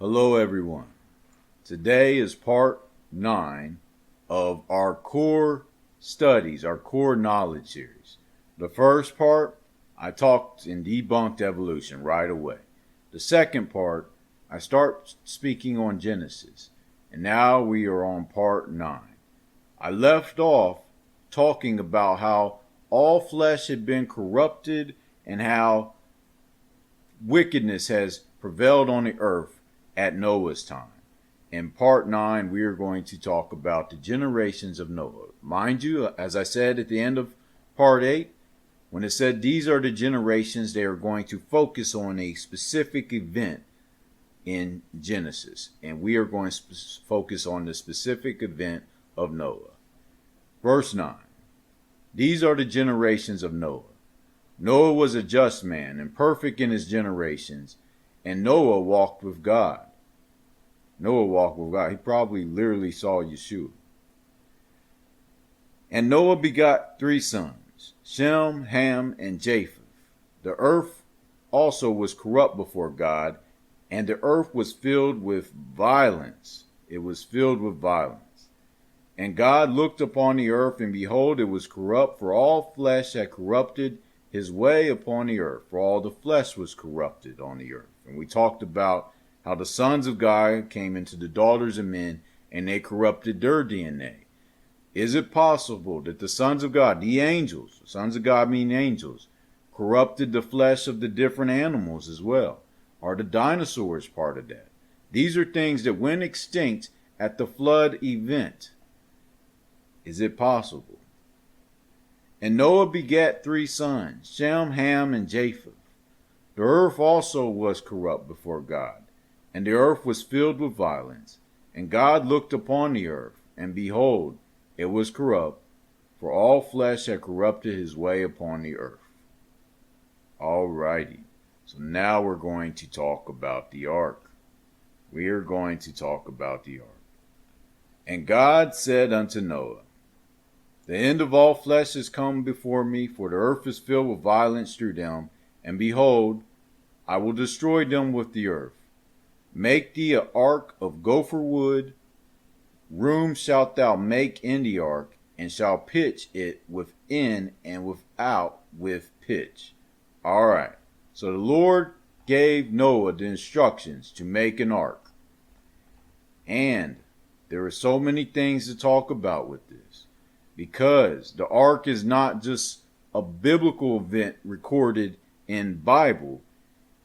Hello everyone. Today is part 9 of our core studies, our core knowledge series. The first part, I talked and debunked evolution right away. The second part, I start speaking on Genesis. And now we are on part 9. I left off talking about how all flesh had been corrupted and how wickedness has prevailed on the earth at Noah's time. In part 9, we are going to talk about the generations of Noah. Mind you, as I said at the end of part 8, when it said these are the generations, they are going to focus on a specific event in Genesis. And we are going to focus on the specific event of Noah. Verse 9. These are the generations of Noah. Noah was a just man and perfect in his generations, and Noah walked with God. Noah walked with God. He probably literally saw Yeshua. And Noah begot 3 sons, Shem, Ham, and Japheth. The earth also was corrupt before God, and the earth was filled with violence. It was filled with violence. And God looked upon the earth, and behold, it was corrupt, for all flesh had corrupted his way upon the earth, for all the flesh was corrupted on the earth. And we talked about how the sons of God came into the daughters of men, and they corrupted their DNA. Is it possible that the sons of God, the angels, the sons of God mean angels, corrupted the flesh of the different animals as well? Are the dinosaurs part of that? These are things that went extinct at the flood event. Is it possible? And Noah begat 3 sons, Shem, Ham, and Japheth. The earth also was corrupt before God, and the earth was filled with violence. And God looked upon the earth, and behold, it was corrupt, for all flesh had corrupted his way upon the earth. Alrighty, so now we're going to talk about the ark. We are going to talk about the ark. And God said unto Noah, the end of all flesh is come before me, for the earth is filled with violence through them. And behold, I will destroy them with the earth. Make thee an ark of gopher wood. Room shalt thou make in the ark, and shall pitch it within and without with pitch. All right. So the Lord gave Noah the instructions to make an ark. And there are so many things to talk about with this. Because the ark is not just a biblical event recorded in Bible.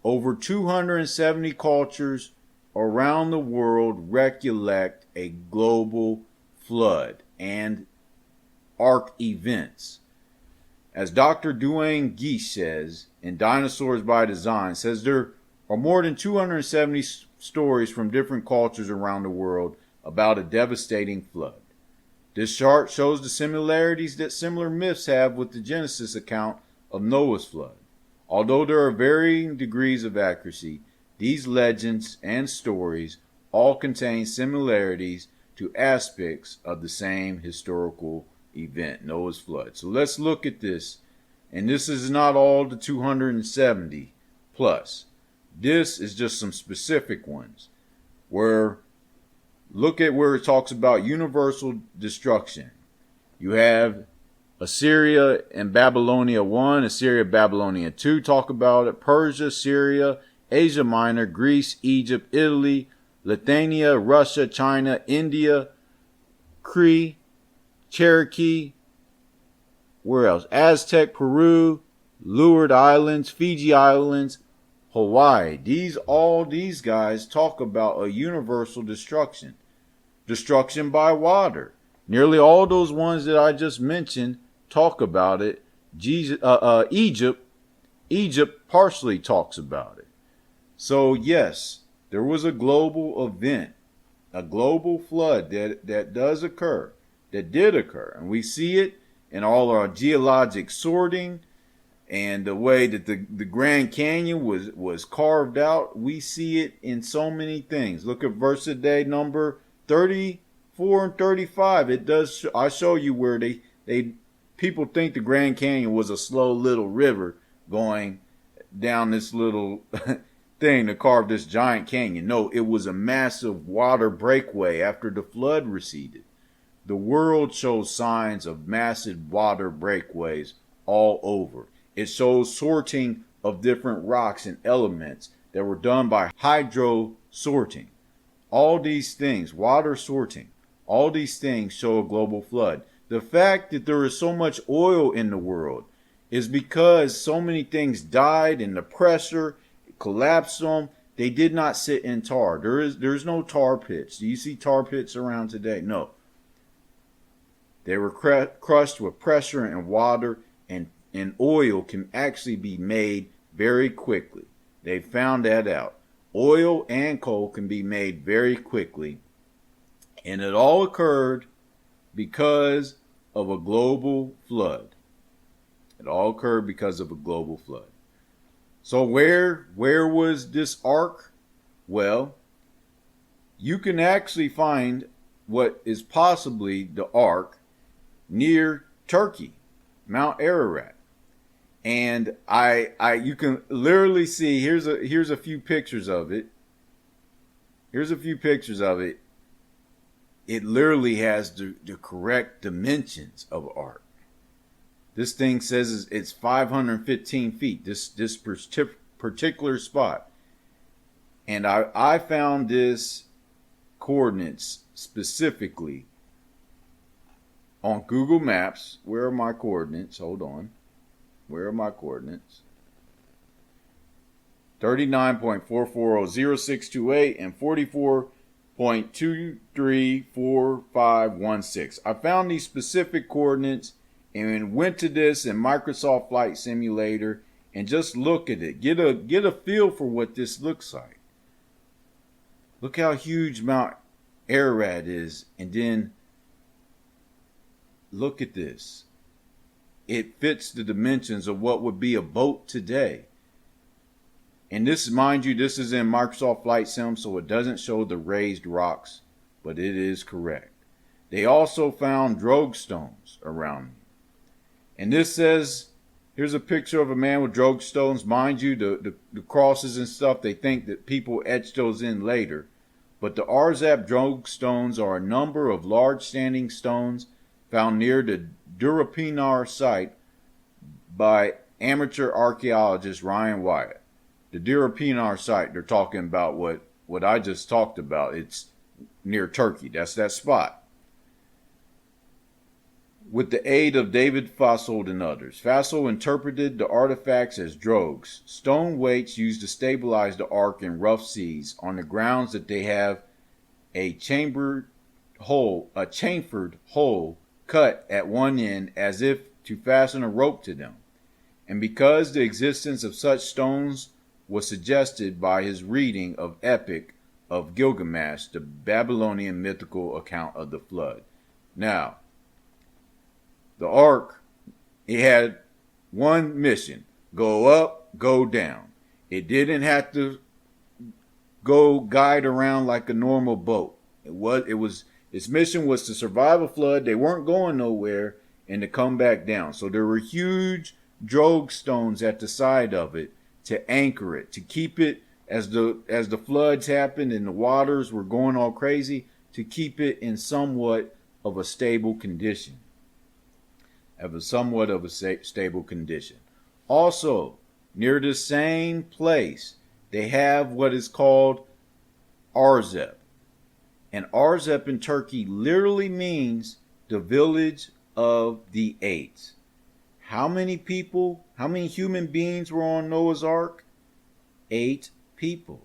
Over 270 cultures around the world recollect a global flood and ark events. As Dr. Duane Geese says in Dinosaurs by Design, says there are more than 270 stories from different cultures around the world about a devastating flood. This chart shows the similarities that similar myths have with the Genesis account of Noah's flood. Although there are varying degrees of accuracy, these legends and stories all contain similarities to aspects of the same historical event, Noah's flood. So let's look at this. And this is not all the 270 plus. This is just some specific ones where look at where it talks about universal destruction. You have Assyria and Babylonia 1, Assyria, Babylonia 2 talk about it. Persia, Syria, Asia Minor, Greece, Egypt, Italy, Lithuania, Russia, China, India, Crete, Cherokee, where else? Aztec, Peru, Leeward Islands, Fiji Islands, Hawaii. All these guys talk about a universal destruction. Destruction by water. Nearly all those ones that I just mentioned talk about it. Egypt partially talks about it. So yes, there was a global event, a global flood that does occur, that did occur. And we see it in all our geologic sorting and the way that the Grand Canyon was carved out. We see it in so many things. Look at verse a day number 34 and 35. It does. I show you where people think the Grand Canyon was a slow little river going down this little thing to carve this giant canyon. No, it was a massive water breakaway after the flood receded. The world shows signs of massive water breakaways all over. It shows sorting of different rocks and elements that were done by hydro sorting. All these things, water sorting, all these things show a global flood. The fact that there is so much oil in the world is because so many things died and the pressure collapsed them. They did not sit in tar. There's no tar pits. Do you see tar pits around today? No. They were crushed with pressure and water, and oil can actually be made very quickly. They found that out. Oil and coal can be made very quickly, and it all occurred because of a global flood. It all occurred because of a global flood. So where was this ark? Well, you can actually find what is possibly the ark near Turkey, Mount Ararat. And you can literally see, here's a few pictures of it. Here's a few pictures of it. It literally has the correct dimensions of ark. This thing says it's 515 feet, this particular spot. And I found this coordinates specifically on Google Maps. Where are my coordinates? Hold on. Where are my coordinates? 39.4400628 and 44.234516. I found these specific coordinates and went to this in Microsoft Flight Simulator and just look at it. Get a feel for what this looks like. Look how huge Mount Ararat is, and then look at this. It fits the dimensions of what would be a boat today. And this, mind you, this is in Microsoft Flight Sim, so it doesn't show the raised rocks, but it is correct. They also found drogue stones around me. And this says, here's a picture of a man with drogue stones. Mind you, the crosses and stuff, they think that people etched those in later. But the Arzap drogue stones are a number of large standing stones found near the Durapinar site by amateur archaeologist Ryan Wyatt. The Durapinar site, they're talking about what I just talked about. It's near Turkey. That's that spot. With the aid of David Fassold and others, Fassold interpreted the artifacts as drogues, stone weights used to stabilize the ark in rough seas, on the grounds that they have a chamfered hole cut at one end as if to fasten a rope to them. And because the existence of such stones was suggested by his reading of Epic of Gilgamesh, the Babylonian mythical account of the flood. Now, the ark, it had one mission: go up, go down. It didn't have to go guide around like a normal boat. Its mission was to survive a flood. They weren't going nowhere, and to come back down. So there were huge drogue stones at the side of it to anchor it, to keep it as the floods happened and the waters were going all crazy, to keep it in somewhat of a stable condition. Stable condition. Also, near the same place, they have what is called Arzep. And Arzep in Turkey literally means the village of the eight. How many human beings were on Noah's Ark? 8 people.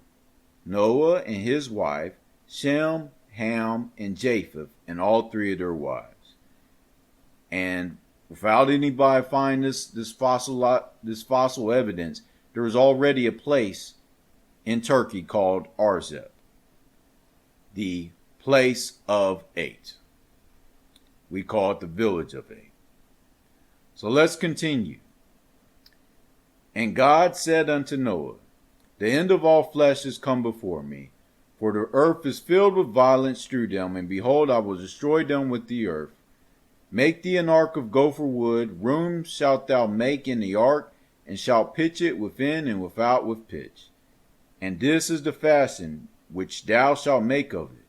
Noah and his wife, Shem, Ham, and Japheth, and all 3 of their wives. And without anybody finding this fossil evidence, there was already a place in Turkey called Arzep, the place of 8. We call it the village of 8. So let's continue. And God said unto Noah, the end of all flesh is come before me, for the earth is filled with violence through them, and behold, I will destroy them with the earth. Make thee an ark of gopher wood, rooms shalt thou make in the ark, and shalt pitch it within and without with pitch. And this is the fashion which thou shalt make of it.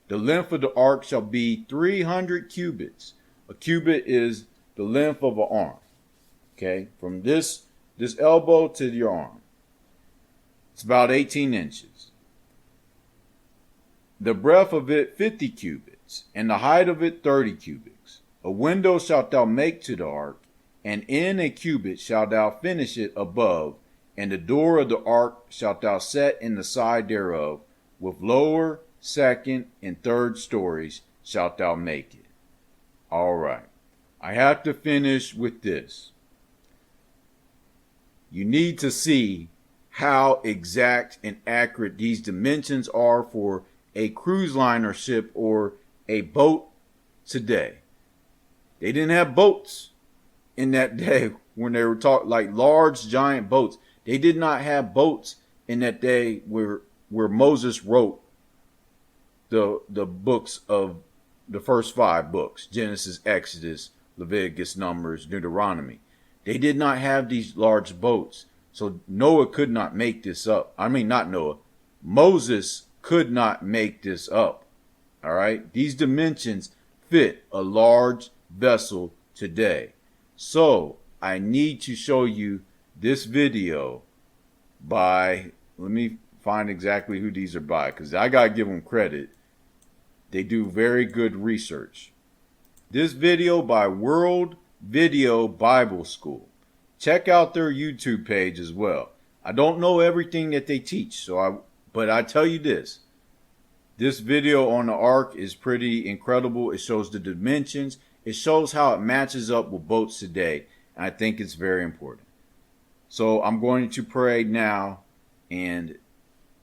The length of the ark shall be 300 cubits. A cubit is the length of an arm. Okay, from this elbow to your arm. It's about 18 inches. The breadth of it 50 cubits, and the height of it 30 cubits. A window shalt thou make to the ark, and in a cubit shalt thou finish it above, and the door of the ark shalt thou set in the side thereof, with lower, second, and third stories shalt thou make it. All right. I have to finish with this. You need to see how exact and accurate these dimensions are for a cruise liner ship or a boat today. They didn't have boats in that day when they were talking like large giant boats. They did not have boats in that day where Moses wrote the books of the first 5 books, Genesis, Exodus, Leviticus, Numbers, Deuteronomy. They did not have these large boats. So Noah could not make this up. I mean, not Noah. Moses could not make this up. All right. These dimensions fit a large vessel today. So I need to show you this video by, let me find exactly who these are by, because I got to give them credit. They do very good research. This video by World Video Bible School. Check out their YouTube page as well. I don't know everything that they teach, but I tell you this. This video on the ark is pretty incredible. It shows the dimensions. It shows how it matches up with boats today. And I think it's very important. So I'm going to pray now and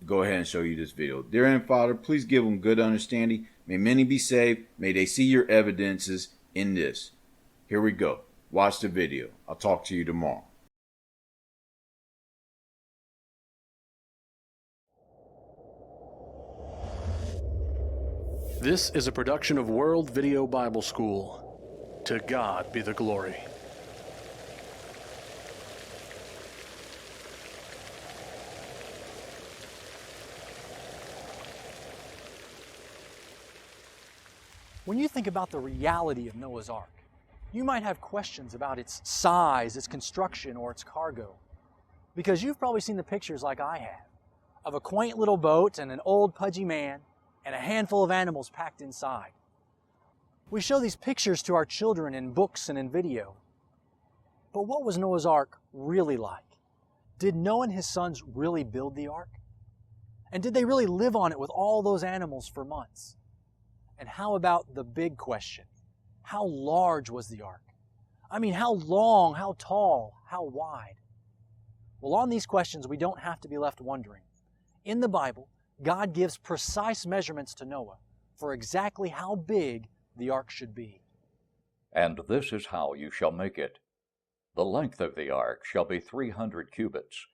go ahead and show you this video. Dear Heavenly Father, please give them good understanding. May many be saved. May they see your evidences in this. Here we go. Watch the video. I'll talk to you tomorrow. This is a production of World Video Bible School. To God be the glory. When you think about the reality of Noah's Ark, you might have questions about its size, its construction, or its cargo. Because you've probably seen the pictures like I have, of a quaint little boat and an old pudgy man and a handful of animals packed inside. We show these pictures to our children in books and in video. But what was Noah's Ark really like? Did Noah and his sons really build the ark? And did they really live on it with all those animals for months? And how about the big question? How large was the ark? I mean, how long, how tall, how wide? Well, on these questions, we don't have to be left wondering. In the Bible, God gives precise measurements to Noah for exactly how big the ark should be. And this is how you shall make it. The length of the ark shall be 300 cubits,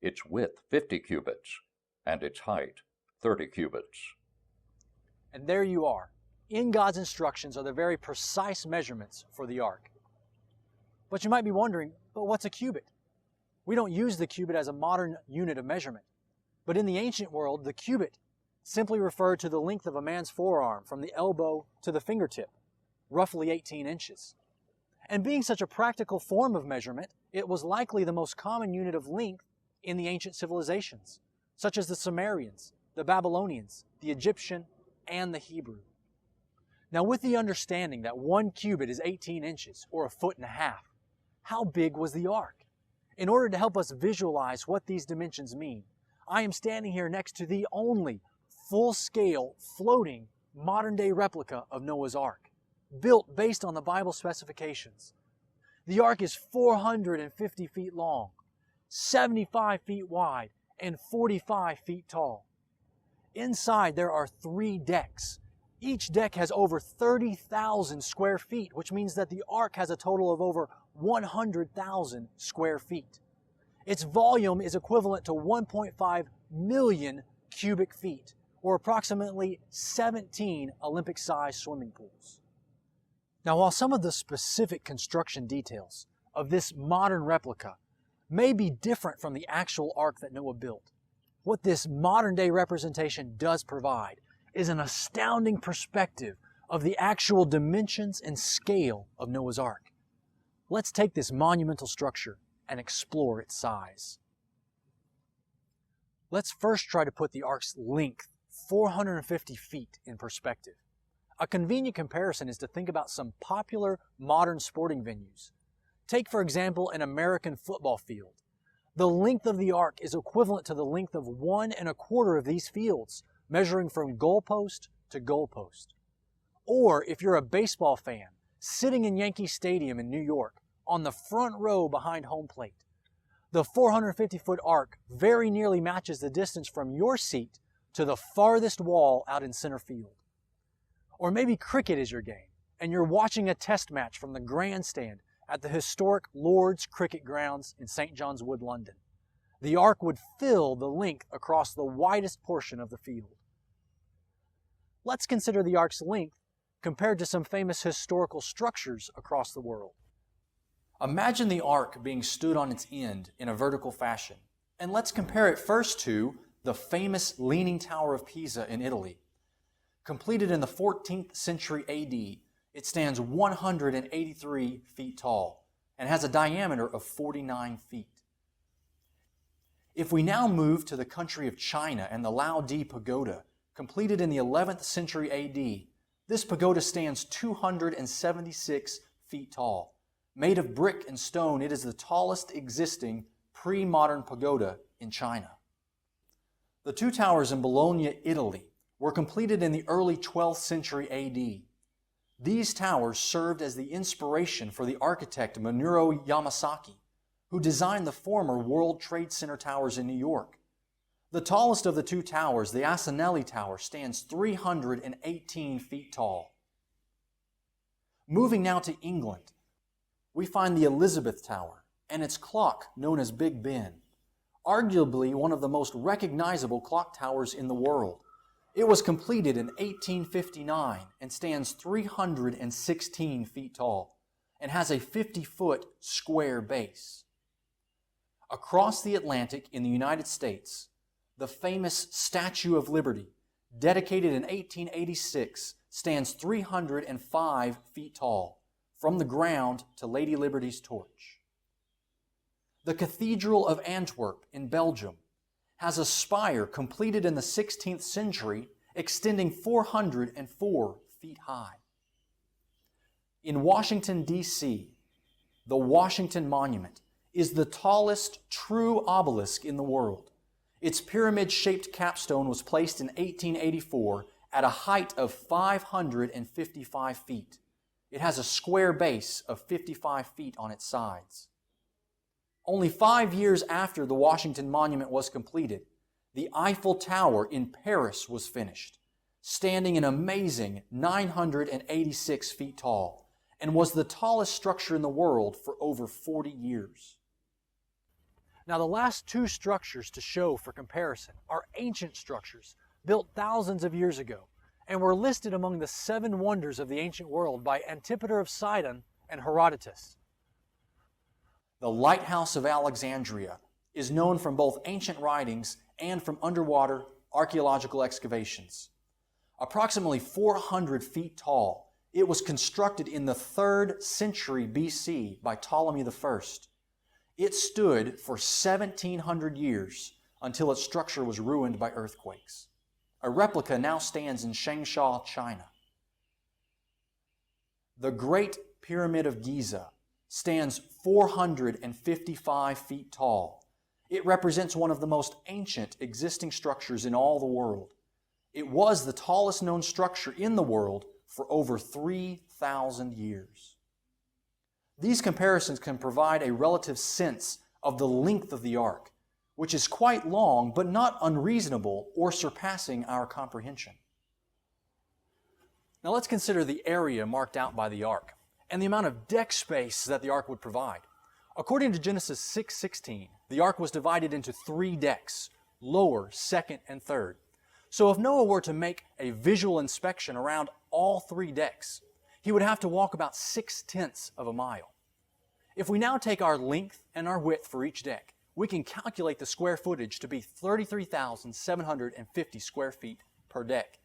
its width 50 cubits, and its height 30 cubits. And there you are. In God's instructions are the very precise measurements for the ark. But you might be wondering, but what's a cubit? We don't use the cubit as a modern unit of measurement. But in the ancient world, the cubit simply referred to the length of a man's forearm from the elbow to the fingertip, roughly 18 inches. And being such a practical form of measurement, it was likely the most common unit of length in the ancient civilizations, such as the Sumerians, the Babylonians, the Egyptian, and the Hebrew. Now, with the understanding that 1 cubit is 18 inches, or 1.5 feet, how big was the ark? In order to help us visualize what these dimensions mean, I am standing here next to the only full-scale, floating, modern-day replica of Noah's Ark, built based on the Bible specifications. The ark is 450 feet long, 75 feet wide, and 45 feet tall. Inside, there are 3 decks. Each deck has over 30,000 square feet, which means that the ark has a total of over 100,000 square feet. Its volume is equivalent to 1.5 million cubic feet, or approximately 17 Olympic-sized swimming pools. Now, while some of the specific construction details of this modern replica may be different from the actual ark that Noah built, What this modern-day representation does provide is an astounding perspective of the actual dimensions and scale of Noah's Ark. Let's take this monumental structure and explore its size. Let's first try to put the Ark's length, 450 feet, in perspective. A convenient comparison is to think about some popular modern sporting venues. Take, for example, an American football field. The length of the Ark is equivalent to the length of 1 1/4 of these fields, measuring from goalpost to goalpost. Or if you're a baseball fan, sitting in Yankee Stadium in New York, on the front row behind home plate, the 450-foot Ark very nearly matches the distance from your seat to the farthest wall out in center field. Or maybe cricket is your game, and you're watching a test match from the grandstand at the historic Lord's Cricket Grounds in St. John's Wood, London. The Ark would fill the length across the widest portion of the field. Let's consider the Ark's length compared to some famous historical structures across the world. Imagine the Ark being stood on its end in a vertical fashion, and let's compare it first to the famous Leaning Tower of Pisa in Italy. Completed in the 14th century AD, it stands 183 feet tall and has a diameter of 49 feet. If we now move to the country of China and the Liaodi Pagoda, completed in the 11th century AD, this pagoda stands 276 feet tall. Made of brick and stone, it is the tallest existing pre-modern pagoda in China. The two towers in Bologna, Italy, were completed in the early 12th century AD. These towers served as the inspiration for the architect Minoru Yamasaki, who designed the former World Trade Center towers in New York. The tallest of the two towers, the Asinelli Tower, stands 318 feet tall. Moving now to England, we find the Elizabeth Tower and its clock known as Big Ben, arguably one of the most recognizable clock towers in the world. It was completed in 1859 and stands 316 feet tall and has a 50-foot square base. Across the Atlantic in the United States, the famous Statue of Liberty, dedicated in 1886, stands 305 feet tall, from the ground to Lady Liberty's torch. The Cathedral of Antwerp in Belgium has a spire completed in the 16th century extending 404 feet high. In Washington, D.C., the Washington Monument is the tallest true obelisk in the world. Its pyramid-shaped capstone was placed in 1884 at a height of 555 feet. It has a square base of 55 feet on its sides. Only 5 years after the Washington Monument was completed, the Eiffel Tower in Paris was finished, standing an amazing 986 feet tall, and was the tallest structure in the world for over 40 years. Now, the last two structures to show for comparison are ancient structures built thousands of years ago and were listed among the 7 wonders of the ancient world by Antipater of Sidon and Herodotus. The Lighthouse of Alexandria is known from both ancient writings and from underwater archaeological excavations. Approximately 400 feet tall, it was constructed in the 3rd century BC by Ptolemy I. It stood for 1,700 years until its structure was ruined by earthquakes. A replica now stands in Changsha, China. The Great Pyramid of Giza stands 455 feet tall. It represents one of the most ancient existing structures in all the world. It was the tallest known structure in the world for over 3,000 years. These comparisons can provide a relative sense of the length of the ark, which is quite long but not unreasonable or surpassing our comprehension. Now let's consider the area marked out by the ark and the amount of deck space that the ark would provide. According to Genesis 6:16, the ark was divided into 3 decks, lower, second, and third. So if Noah were to make a visual inspection around all 3 decks, he would have to walk about 6/10 of a mile. If we now take our length and our width for each deck, we can calculate the square footage to be 33,750 square feet per deck,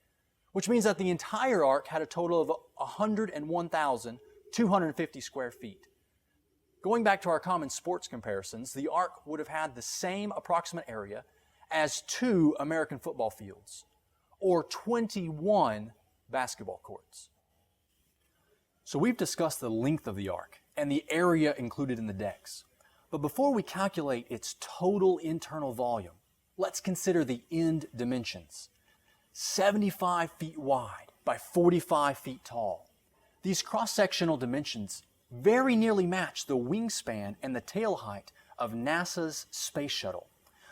which means that the entire ark had a total of 101,250 square feet. Going back to our common sports comparisons, the ark would have had the same approximate area as 2 American football fields, or 21 basketball courts. So we've discussed the length of the ark and the area included in the decks. But before we calculate its total internal volume, let's consider the end dimensions. 75 feet wide by 45 feet tall. These cross-sectional dimensions very nearly match the wingspan and the tail height of NASA's space shuttle.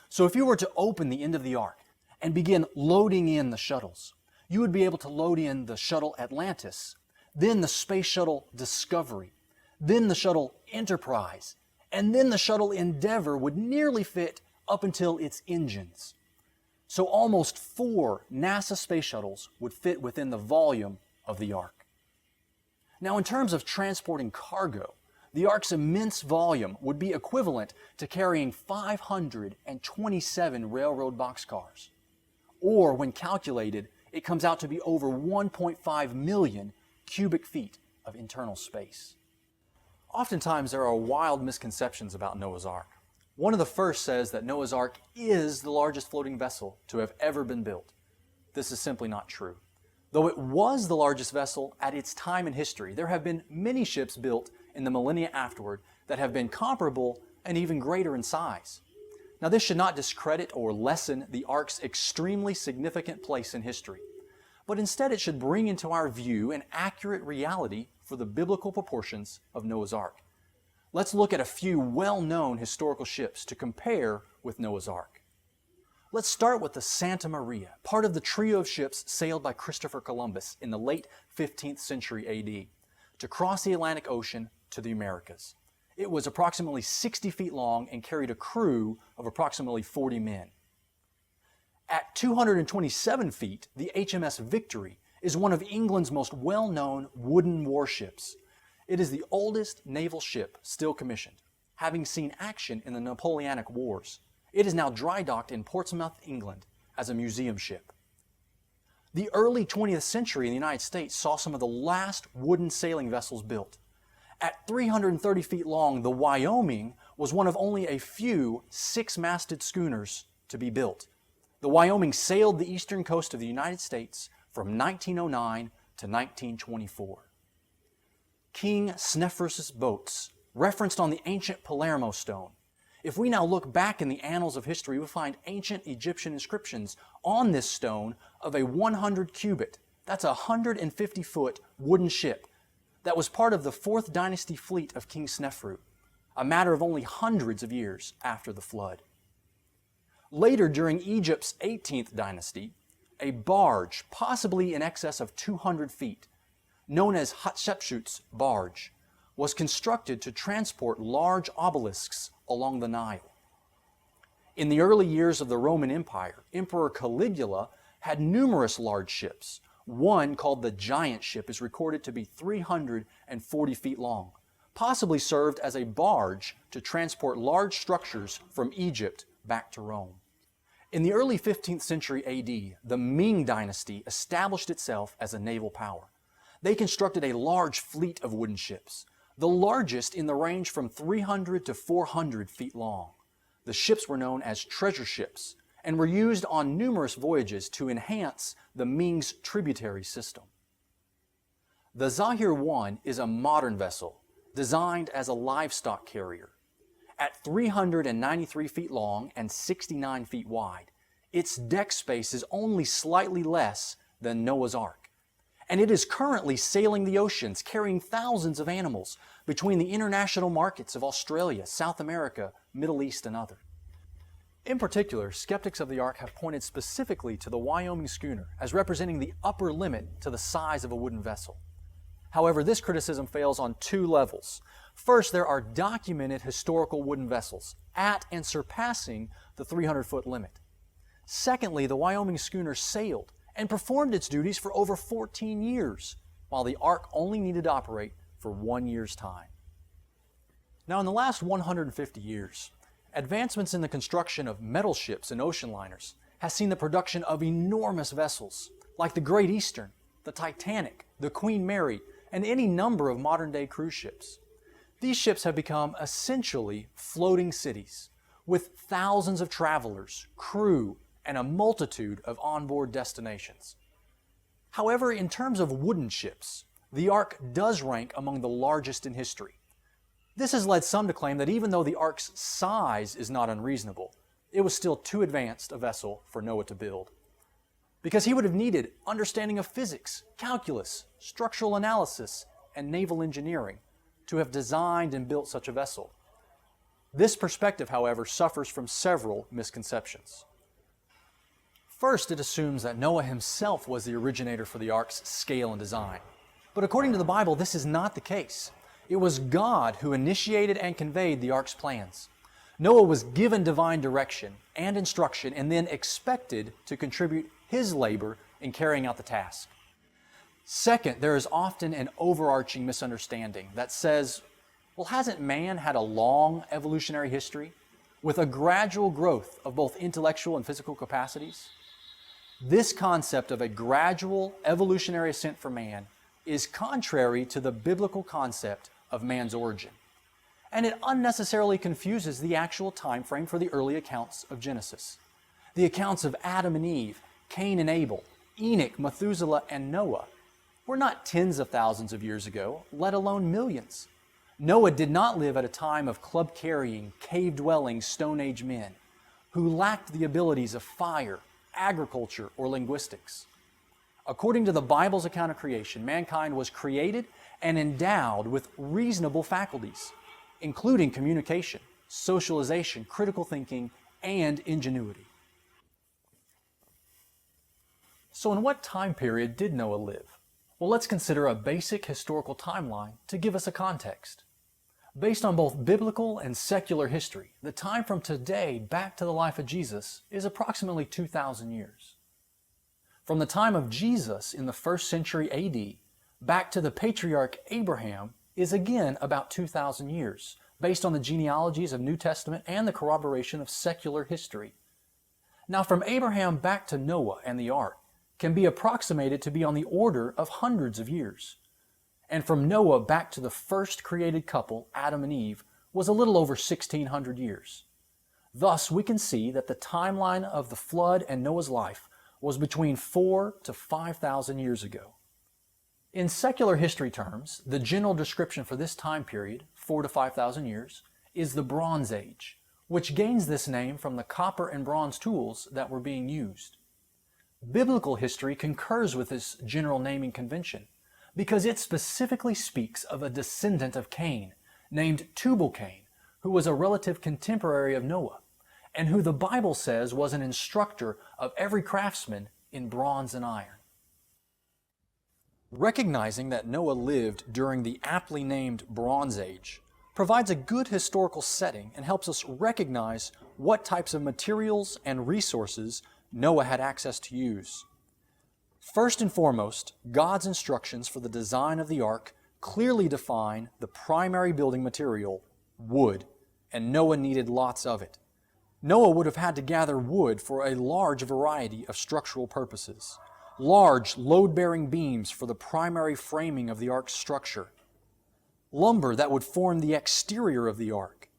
So if you were to open the end of the ark and begin loading in the shuttles, you would be able to load in the shuttle Atlantis, then the space shuttle Discovery, then the shuttle Enterprise, and then the shuttle Endeavour would nearly fit up until its engines. So almost 4 NASA space shuttles would fit within the volume of the ark. Now, in terms of transporting cargo, the ark's immense volume would be equivalent to carrying 527 railroad boxcars. Or, when calculated, it comes out to be over 1.5 million cubic feet of internal space. Oftentimes, there are wild misconceptions about Noah's Ark. One of the first says that Noah's Ark is the largest floating vessel to have ever been built. This is simply not true. Though it was the largest vessel at its time in history, there have been many ships built in the millennia afterward that have been comparable and even greater in size. Now, this should not discredit or lessen the Ark's extremely significant place in history, but instead it should bring into our view an accurate reality for the biblical proportions of Noah's Ark. Let's look at a few well-known historical ships to compare with Noah's Ark. Let's start with the Santa Maria, part of the trio of ships sailed by Christopher Columbus in the late 15th century AD to cross the Atlantic Ocean to the Americas. It was approximately 60 feet long and carried a crew of approximately 40 men. At 227 feet, the HMS Victory is one of England's most well-known wooden warships. It is the oldest naval ship still commissioned, having seen action in the Napoleonic Wars. It is now dry docked in Portsmouth, England, as a museum ship. The early 20th century in the United States saw some of the last wooden sailing vessels built. At 330 feet long, the Wyoming was one of only a few 6-masted schooners to be built. The Wyoming sailed the eastern coast of the United States from 1909 to 1924. King Sneferus' boats, referenced on the ancient Palermo stone. If we now look back in the annals of history, we find ancient Egyptian inscriptions on this stone of a 100 cubit, that's a 150-foot wooden ship that was part of the 4th dynasty fleet of King Sneferu, a matter of only hundreds of years after the flood. Later, during Egypt's 18th dynasty, a barge, possibly in excess of 200 feet, known as Hatshepsut's barge, was constructed to transport large obelisks along the Nile. In the early years of the Roman Empire, Emperor Caligula had numerous large ships. One, called the Giant Ship, is recorded to be 340 feet long, possibly served as a barge to transport large structures from Egypt back to Rome. In the early 15th century AD, the Ming Dynasty established itself as a naval power. They constructed a large fleet of wooden ships, the largest in the range from 300 to 400 feet long. The ships were known as treasure ships and were used on numerous voyages to enhance the Ming's tributary system. The Zahir-1 is a modern vessel designed as a livestock carrier. At 393 feet long and 69 feet wide, its deck space is only slightly less than Noah's Ark, and it is currently sailing the oceans, carrying thousands of animals between the international markets of Australia, South America, Middle East, and others. In particular, skeptics of the Ark have pointed specifically to the Wyoming schooner as representing the upper limit to the size of a wooden vessel. However, this criticism fails on 2 levels. First, there are documented historical wooden vessels at and surpassing the 300-foot limit. Secondly, the Wyoming schooner sailed and performed its duties for over 14 years, while the Ark only needed to operate for 1 year's time. Now, in the last 150 years, Advancements in the construction of metal ships and ocean liners has seen the production of enormous vessels like the Great Eastern, the Titanic, the Queen Mary, and any number of modern-day cruise ships. These ships have become essentially floating cities with thousands of travelers, crew, and a multitude of onboard destinations. However, in terms of wooden ships, the Ark does rank among the largest in history. This has led some to claim that even though the Ark's size is not unreasonable, it was still too advanced a vessel for Noah to build, because he would have needed understanding of physics, calculus, structural analysis, and naval engineering to have designed and built such a vessel. This perspective, however, suffers from several misconceptions. First, it assumes that Noah himself was the originator for the Ark's scale and design. But according to the Bible, this is not the case. It was God who initiated and conveyed the Ark's plans. Noah was given divine direction and instruction and then expected to contribute his labor in carrying out the task. Second, there is often an overarching misunderstanding that says, well, hasn't man had a long evolutionary history with a gradual growth of both intellectual and physical capacities? This concept of a gradual evolutionary ascent for man is contrary to the biblical concept of man's origin, and it unnecessarily confuses the actual time frame for the early accounts of Genesis. The accounts of Adam and Eve, Cain and Abel, Enoch, Methuselah, and Noah were not tens of thousands of years ago, let alone millions. Noah did not live at a time of club-carrying, cave-dwelling Stone Age men who lacked the abilities of fire, agriculture, or linguistics. According to the Bible's account of creation, mankind was created and endowed with reasonable faculties, including communication, socialization, critical thinking, and ingenuity. So in what time period did Noah live? Well, let's consider a basic historical timeline to give us a context. Based on both biblical and secular history, the time from today back to the life of Jesus is approximately 2,000 years. From the time of Jesus in the 1st century AD back to the patriarch Abraham is again about 2,000 years, based on the genealogies of New Testament and the corroboration of secular history. Now, from Abraham back to Noah and the Ark can be approximated to be on the order of hundreds of years. And from Noah back to the first created couple, Adam and Eve, was a little over 1,600 years. Thus, we can see that the timeline of the flood and Noah's life was between 4,000 to 5,000 years ago. In secular history terms, the general description for this time period, 4,000 to 5,000 years, is the Bronze Age, which gains this name from the copper and bronze tools that were being used. Biblical history concurs with this general naming convention because it specifically speaks of a descendant of Cain named Tubal-Cain, who was a relative contemporary of Noah, and who the Bible says was an instructor of every craftsman in bronze and iron. Recognizing that Noah lived during the aptly named Bronze Age provides a good historical setting and helps us recognize what types of materials and resources Noah had access to use. First and foremost, God's instructions for the design of the ark clearly define the primary building material, wood, and Noah needed lots of it. Noah would have had to gather wood for a large variety of structural purposes. Large, load-bearing beams for the primary framing of the ark's structure. Lumber that would form the exterior of the ark.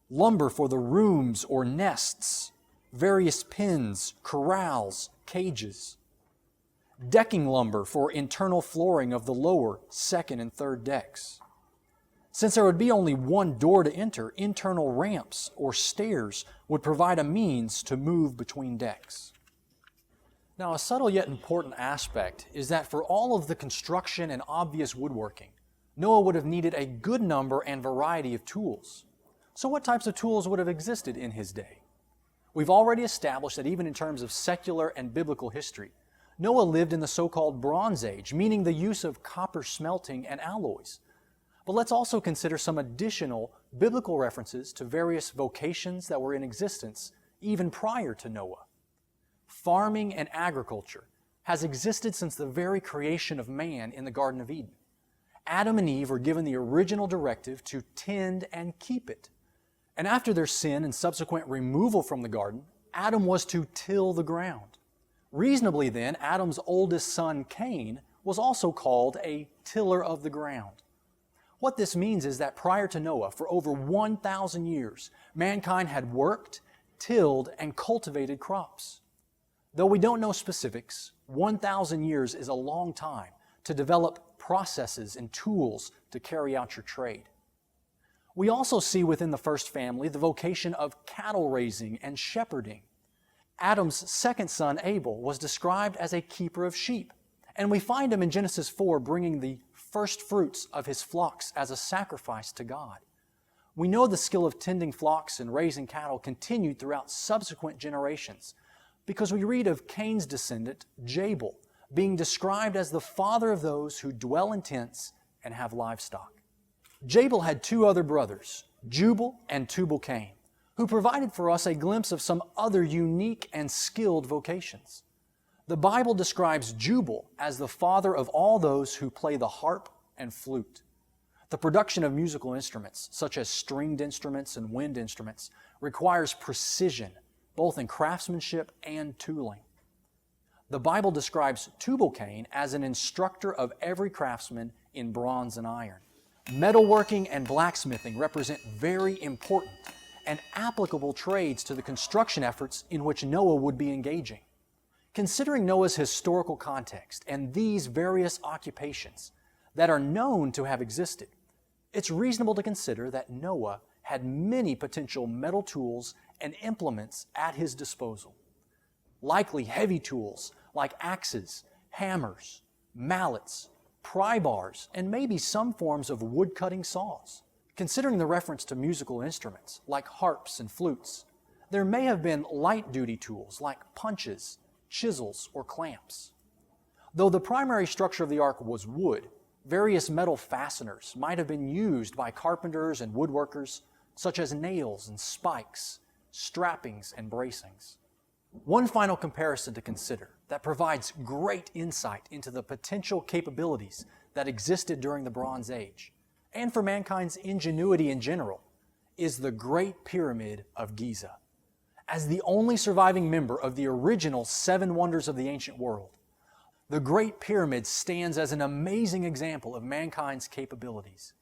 Lumber for the rooms or nests, various pens, corrals, cages. Decking lumber for internal flooring of the lower, second, and third decks. Since there would be only one door to enter, internal ramps or stairs would provide a means to move between decks. Now, a subtle yet important aspect is that for all of the construction and obvious woodworking, Noah would have needed a good number and variety of tools. So what types of tools would have existed in his day? We've already established that even in terms of secular and biblical history, Noah lived in the so-called Bronze Age, meaning the use of copper smelting and alloys. But let's also consider some additional biblical references to various vocations that were in existence even prior to Noah. Farming and agriculture has existed since the very creation of man in the Garden of Eden. Adam and Eve were given the original directive to tend and keep it. And after their sin and subsequent removal from the garden, Adam was to till the ground. Reasonably then, Adam's oldest son, Cain, was also called a tiller of the ground. What this means is that prior to Noah, for over 1,000 years, mankind had worked, tilled, and cultivated crops. Though we don't know specifics, 1,000 years is a long time to develop processes and tools to carry out your trade. We also see within the first family the vocation of cattle raising and shepherding. Adam's second son, Abel, was described as a keeper of sheep, and we find him in Genesis 4 bringing the first fruits of his flocks as a sacrifice to God. We know the skill of tending flocks and raising cattle continued throughout subsequent generations because we read of Cain's descendant, Jabal, being described as the father of those who dwell in tents and have livestock. Jabal had two other brothers, Jubal and Tubal-Cain, who provided for us a glimpse of some other unique and skilled vocations. The Bible describes Jubal as the father of all those who play the harp and flute. The production of musical instruments, such as stringed instruments and wind instruments, requires precision, both in craftsmanship and tooling. The Bible describes Tubal-Cain as an instructor of every craftsman in bronze and iron. Metalworking and blacksmithing represent very important and applicable trades to the construction efforts in which Noah would be engaging. Considering Noah's historical context and these various occupations that are known to have existed, it's reasonable to consider that Noah had many potential metal tools and implements at his disposal. Likely heavy tools like axes, hammers, mallets, pry bars, and maybe some forms of wood-cutting saws. Considering the reference to musical instruments like harps and flutes, there may have been light-duty tools like punches, chisels, or clamps. Though the primary structure of the ark was wood, various metal fasteners might have been used by carpenters and woodworkers, such as nails and spikes, strappings and bracings. One final comparison to consider that provides great insight into the potential capabilities that existed during the Bronze Age, and for mankind's ingenuity in general, is the Great Pyramid of Giza. As the only surviving member of the original 7 wonders of the ancient world, the Great Pyramid stands as an amazing example of mankind's capabilities.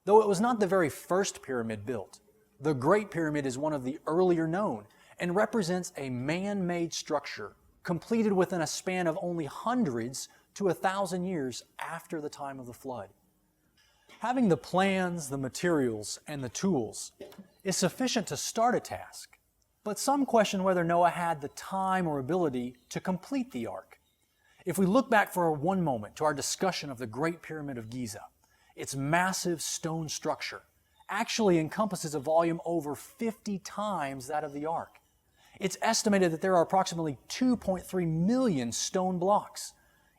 Though it was not the very first pyramid built, the Great Pyramid is one of the earlier known and represents a man-made structure completed within a span of only hundreds to 1,000 years after the time of the flood. Having the plans, the materials, and the tools is sufficient to start a task, but some question whether Noah had the time or ability to complete the ark. If we look back for one moment to our discussion of the Great Pyramid of Giza, its massive stone structure actually encompasses a volume over 50 times that of the ark. It's estimated that there are approximately 2.3 million stone blocks,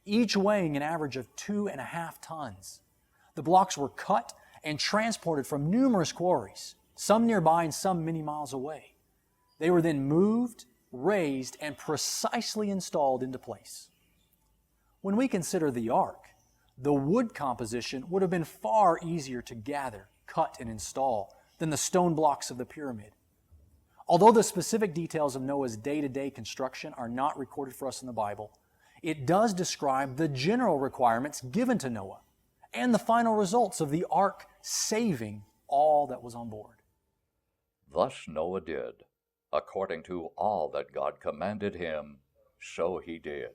each weighing an average of 2.5 tons. The blocks were cut and transported from numerous quarries, some nearby and some many miles away. They were then moved, raised, and precisely installed into place. When we consider the ark, the wood composition would have been far easier to gather, cut, and install than the stone blocks of the pyramid. Although the specific details of Noah's day-to-day construction are not recorded for us in the Bible, it does describe the general requirements given to Noah and the final results of the ark saving all that was on board. Thus Noah did, according to all that God commanded him, so he did.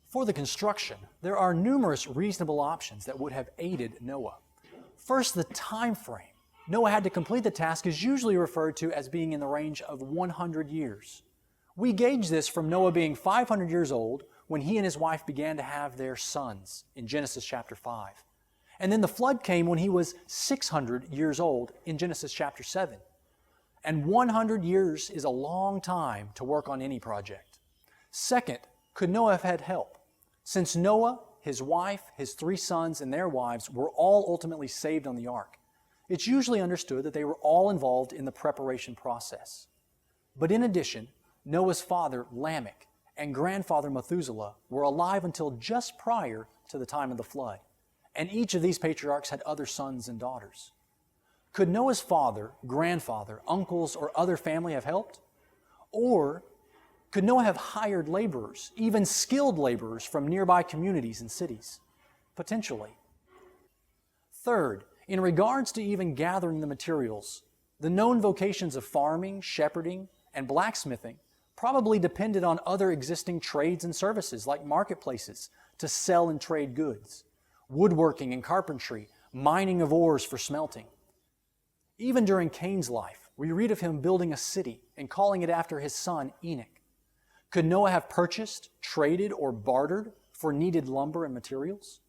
For the construction, there are numerous reasonable options that would have aided Noah. First, the time frame. Noah had to complete the task is usually referred to as being in the range of 100 years. We gauge this from Noah being 500 years old when he and his wife began to have their sons in Genesis chapter 5. And then the flood came when he was 600 years old in Genesis chapter 7. And 100 years is a long time to work on any project. Second, could Noah have had help? Since Noah, his wife, his 3 sons, and their wives were all ultimately saved on the ark, it's usually understood that they were all involved in the preparation process. But in addition, Noah's father, Lamech, and grandfather, Methuselah, were alive until just prior to the time of the flood, and each of these patriarchs had other sons and daughters. Could Noah's father, grandfather, uncles, or other family have helped? Or could Noah have hired laborers, even skilled laborers from nearby communities and cities? Potentially. Third, in regards to even gathering the materials, the known vocations of farming, shepherding, and blacksmithing probably depended on other existing trades and services like marketplaces to sell and trade goods, woodworking and carpentry, mining of ores for smelting. Even during Cain's life, we read of him building a city and calling it after his son Enoch. Could Noah have purchased, traded, or bartered for needed lumber and materials?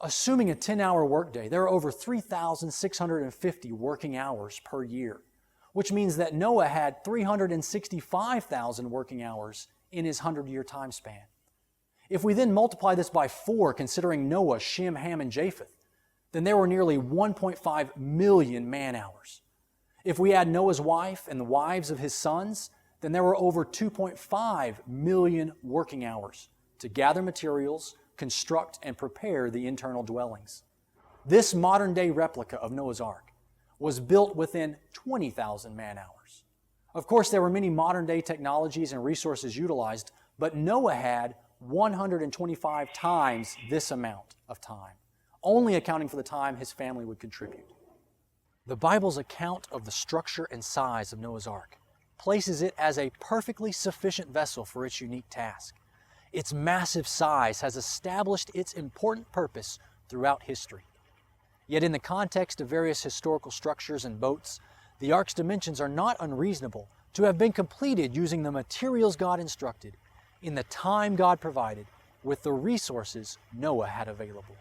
Assuming a 10-hour workday, there are over 3,650 working hours per year, which means that Noah had 365,000 working hours in his 100-year time span. If we then multiply this by 4, considering Noah, Shem, Ham, and Japheth, then there were nearly 1.5 million man-hours. If we add Noah's wife and the wives of his sons, then there were over 2.5 million working hours to gather materials, construct, and prepare the internal dwellings. This modern-day replica of Noah's Ark was built within 20,000 man-hours. Of course, there were many modern-day technologies and resources utilized, but Noah had 125 times this amount of time, only accounting for the time his family would contribute. The Bible's account of the structure and size of Noah's Ark places it as a perfectly sufficient vessel for its unique task. Its massive size has established its important purpose throughout history. Yet in the context of various historical structures and boats, the Ark's dimensions are not unreasonable to have been completed using the materials God instructed, in the time God provided, with the resources Noah had available.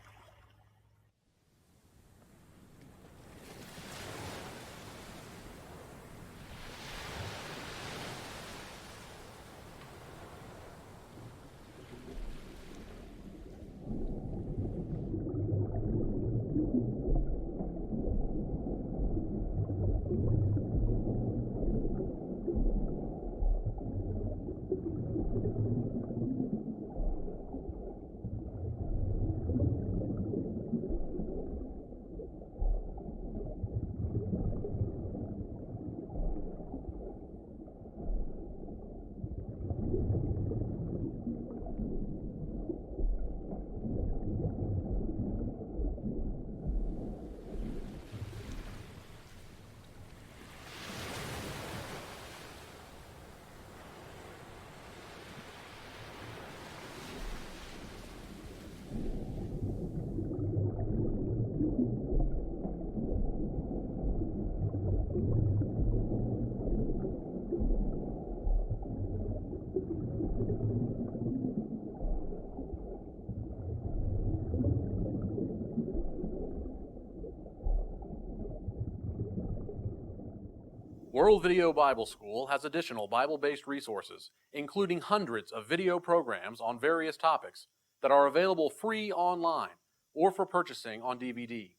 World Video Bible School has additional Bible-based resources, including hundreds of video programs on various topics that are available free online or for purchasing on DVD.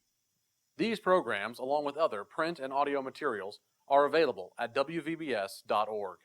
These programs, along with other print and audio materials, are available at wvbs.org.